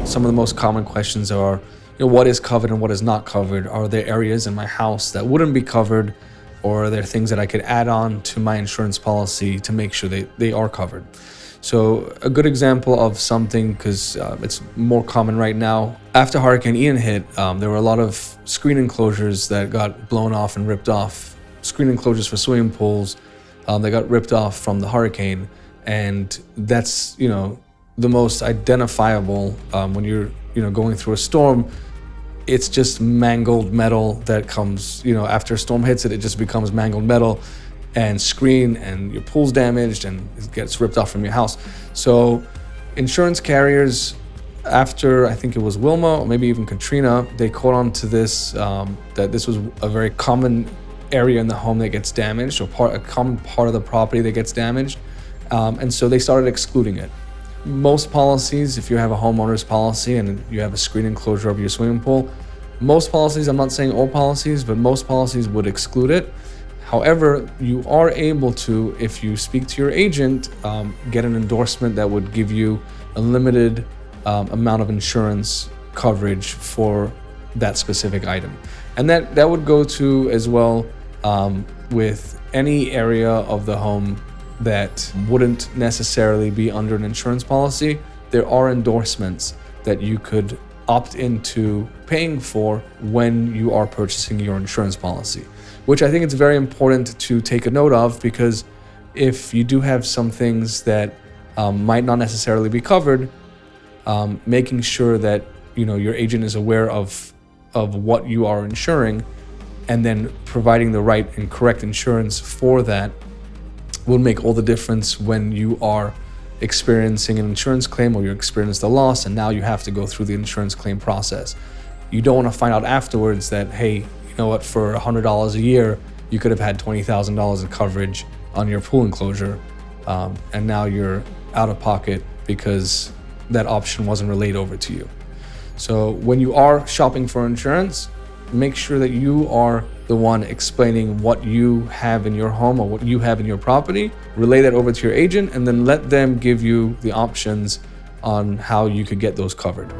Some of the most common questions are, what is covered and what is not covered? Are there areas in my house that wouldn't be covered? Or are there things that I could add on to my insurance policy to make sure they are covered? So a good example of something, because it's more common right now, after Hurricane Ian hit, there were a lot of screen enclosures that got blown off and ripped off. Screen enclosures for swimming pools that got ripped off from the hurricane. And that's, the most identifiable when you're, going through a storm. It's just mangled metal that comes, after a storm hits it, it just becomes mangled metal and screen, and your pool's damaged and it gets ripped off from your house. So insurance carriers, after I think it was Wilma or maybe even Katrina, they caught on to this, that this was a very common area in the home that gets damaged, or a common part of the property that gets damaged. And so they started excluding it. Most policies, if you have a homeowner's policy and you have a screen enclosure over your swimming pool, most policies, I'm not saying all policies, but most policies would exclude it. However, you are able to, if you speak to your agent, get an endorsement that would give you a limited amount of insurance coverage for that specific item. And that would go to as well with any area of the home that wouldn't necessarily be under an insurance policy. There are endorsements that you could opt into paying for when you are purchasing your insurance policy, which I think it's very important to take a note of, because if you do have some things that might not necessarily be covered, making sure that your agent is aware of what you are insuring, and then providing the right and correct insurance for that will make all the difference when you are experiencing an insurance claim, or you experienced a loss and now you have to go through the insurance claim process. You don't want to find out afterwards that, hey, you know what, for $100 a year, you could have had $20,000 of coverage on your pool enclosure, and now you're out of pocket because that option wasn't relayed over to you. So when you are shopping for insurance, make sure that you are the one explaining what you have in your home or what you have in your property. Relay that over to your agent, and then let them give you the options on how you could get those covered.